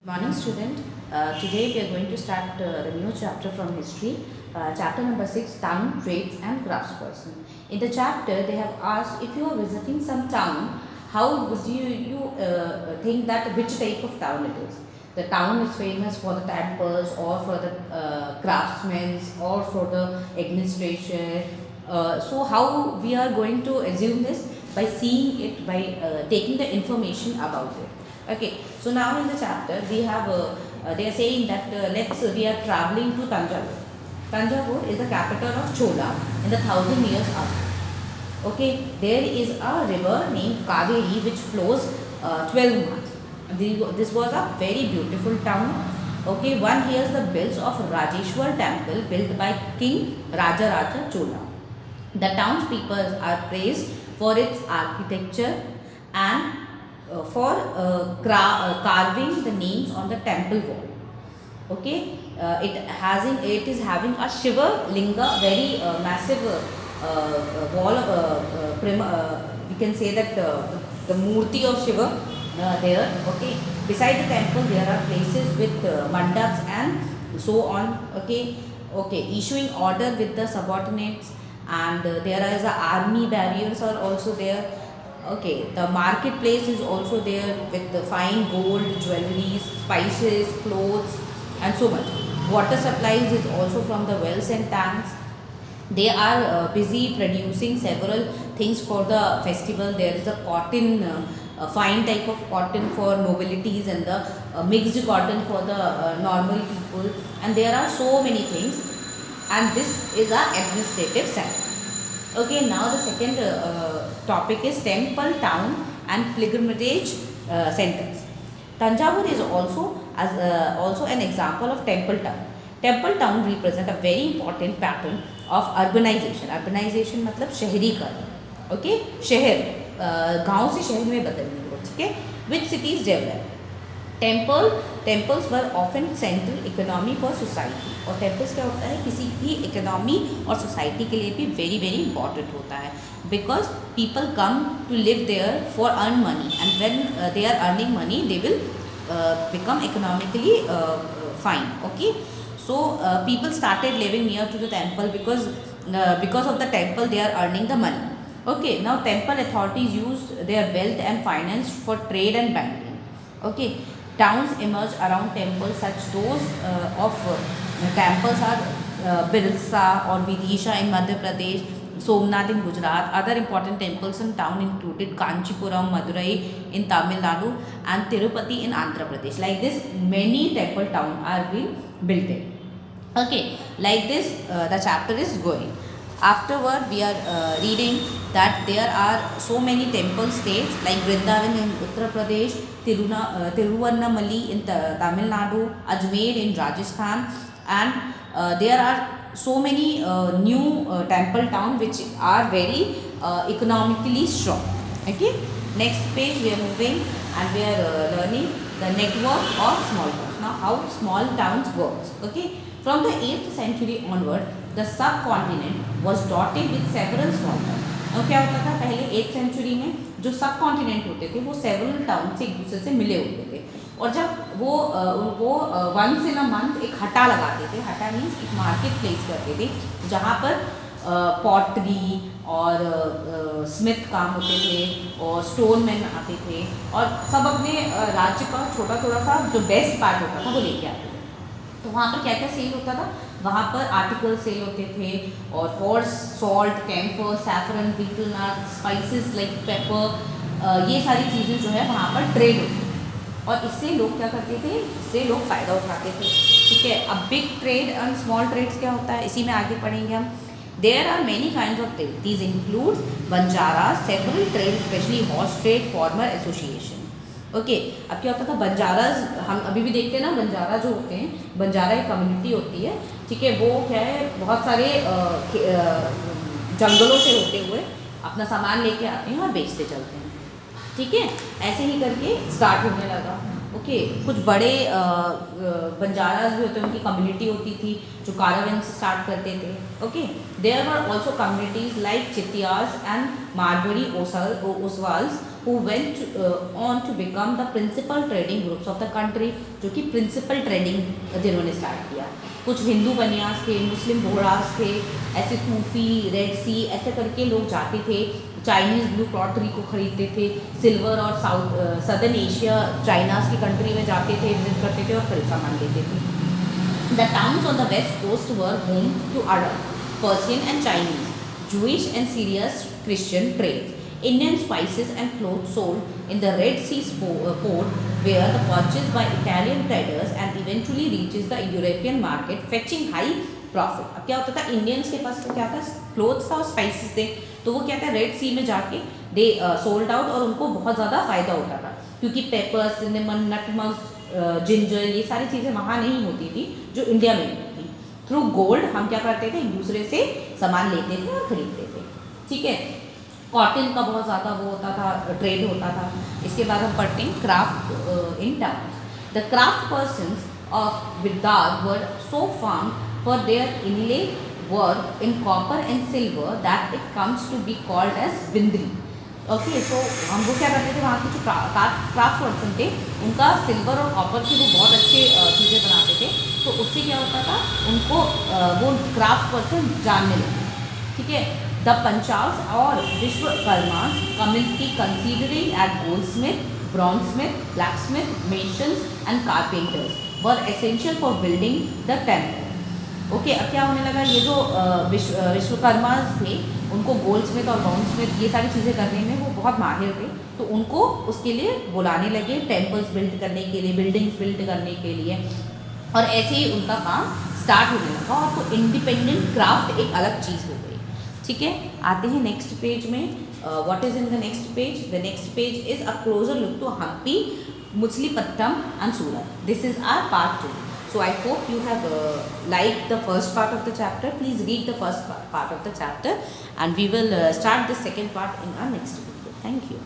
Morning student, today we are going to start the new chapter from history, chapter number 6, town, trades and craftsperson. In the chapter they have asked, if you are visiting some town, how would you think that which type of town it is. The town is famous for the temples or for the craftsmen or for the administration. So how we are going to assume this? By seeing it, by taking the information about it. Okay, so now in the chapter we have they are saying that we are traveling to Tanjavur. Tanjavur is the capital of Chola in the 1,000 years up. Okay, there is a river named Kaveri which flows 12 months. This was a very beautiful town. Okay, one hears the bells of Rajeshwar temple built by King Raja Chola. The townspeople are praised for its architecture and for carving the names on the temple wall. Okay, it is having a Shiva Linga, very massive wall. We can say that the Murti of Shiva there. Okay, beside the temple there are places with mandaps and so on. Okay, issuing order with the subordinates, and there is a army barriers are also there. Okay, the marketplace is also there with the fine gold, jewelries, spices, clothes, and so much. Water supplies is also from the wells and tanks. They are busy producing several things for the festival. There is a cotton, a fine type of cotton for nobilities, and the mixed cotton for the normal people, and there are so many things. And this is our administrative center. Okay, now the second topic is temple town and pilgrimage centers. Tanjavur is also an example of temple town. Temple town represent a very important pattern of urbanization. Urbanization मतलब शहरीकरण. Okay, शहर गांव से शहर में बदलने को. ठीक है, which cities develop. Temples were often central economy for society. और temples क्या होता है, किसी भी economy और society के लिए भी very important होता है, because people come to live there for earn money, and when they are earning money they will become economically fine. Okay, so people started living near to the temple because of the temple they are earning the money. Okay, now temple authorities used their wealth and finance for trade and banking. Okay, towns emerge around temples, such those of temples are Birsa or Vidisha in Madhya Pradesh, Somnath in Gujarat. Other important temples in town included Kanchipuram, Madurai in Tamil Nadu, and Tirupati in Andhra Pradesh. Like this, many temple towns are being built in. Okay, like this, the chapter is going. Afterward, we are reading that there are so many temple states like Vrindavan in Uttar Pradesh, Tiruvannamalai in Tamil Nadu, Ajmer in Rajasthan, and there are so many new temple towns which are very economically strong. Okay, next page we are moving, and we are learning the network of small towns. Now, how small towns works. Okay, from the 8th century onward, the subcontinent was dotted with several small towns. और क्या होता था पहले 8th century में जो सब continent होते थे वो सेवरल टाउन से एक दूसरे से मिले होते थे, और जब वो वंस इन अ मंथ एक हटा लगाते थे. हटा मीन्स एक मार्केट प्लेस करते थे जहाँ पर पॉटरी और स्मिथ काम होते थे और स्टोन मैन आते थे, और सब अपने राज्य का थोड़ा सा जो बेस्ट पार्ट होता था वो लेके आते थे. तो वहाँ पर क्या क्या सेल होता था, वहाँ पर आर्टिकल सेल होते थे, और horse, salt, camphor, saffron, betel nut, spices like pepper, ये सारी चीज़ें जो है वहाँ पर ट्रेड होती थी, और इससे लोग क्या करते थे, इससे लोग फ़ायदा उठाते थे. ठीक है, अब big trade and small trades क्या होता है, इसी में आगे पढ़ेंगे हम. There are many kinds of trade. These include banjaras, several trades, especially horse trade, farmer association. Okay, अब क्या होता था, बंजाराज हम अभी भी देखते हैं ना, बंजारा जो होते हैं, बंजारा एक कम्युनिटी होती है. ठीक है, वो क्या है, बहुत सारे जंगलों से होते हुए अपना सामान लेके आते हैं और बेचते चलते हैं. ठीक है, ऐसे ही करके स्टार्ट होने लगा. ओके कुछ बड़े बंजाराज भी होते हैं, उनकी कम्युनिटी होती थी जो कारावेन से स्टार्ट करते थे. Okay there were also communities like Chettiyars and Marwari Oswals who went on to become the principal trading groups of the country, जो कि principal trading जिन्होंने स्टार्ट किया. कुछ हिंदू बनियास थे, मुस्लिम बोहरास थे, ऐसे सूफी, रेड सी ऐसे करके लोग जाते थे, चाइनीज़ ब्लू पॉटरी को खरीदते थे, सिल्वर और सदर्न एशिया चाइनास की कंट्री में जाते थे, विजिट करते थे और फिर सामान लेते थे. The towns on the west coast were home to Arab, Persian and Chinese, Jewish and Syria's Christian trade. Indian spices and clothes sold in the Red Sea port were the purchased by Italian traders and eventually reaches the European market fetching high profit. अब क्या होता था, Indians के पास तो क्या था, clothes था और स्पाइसेस थे, तो वो क्या था रेड सी में जाके दे सोल्ड आउट और उनको बहुत ज़्यादा फ़ायदा होता था, क्योंकि पेपर, सिनेमन, नटमग, जिंजर ये सारी चीज़ें वहाँ नहीं होती थी जो इंडिया में होती थी. थ्रू गोल्ड हम क्या करते थे, एक दूसरे से सामान लेते थे और खरीदते थे. ठीक है, कॉटन का बहुत ज़्यादा वो होता था, ट्रेड होता था. इसके बाद हम पढ़ते हैं craft in town. The craft persons of Bidar were so फार्म for their inlay work in copper and silver that it comes to be called as Bidri. Okay so हम वो क्या करते थे, वहाँ के जो क्राफ्ट पर्सन थे उनका सिल्वर और कॉपर की वो बहुत अच्छे चीज़ें बनाते थे, तो उससे क्या होता था, उनको वो क्राफ्ट पर्सन जानने लगे. ठीक है, द पंचाल्स और Vishwakarmas community considering at goldsmith, bronzesmith, blacksmith, masons and carpenters were essential for building the temple. Okay अब क्या होने लगा, ये जो विश्वकर्मा थे उनको गोल्डस्मिथ और ब्रॉन्जस्मिथ ये सारी चीज़ें करने में वो बहुत माहिर थे, तो उनको उसके लिए बुलाने लगे, टेम्पल्स बिल्ड करने के लिए, बिल्डिंग्स बिल्ड करने के लिए, और ऐसे ही उनका काम स्टार्ट होने लगा. और तो इंडिपेंडेंट क्राफ्ट एक अलग चीज़ हो गई. ठीक है, आते हैं नेक्स्ट पेज में. What is in the next page? The next page is a closer look to Hampi, Machilipatnam and Surat. This is our part 2. So I hope you have liked the first part of the chapter. Please read the first part of the chapter and we will start the second part in our next video. Thank you.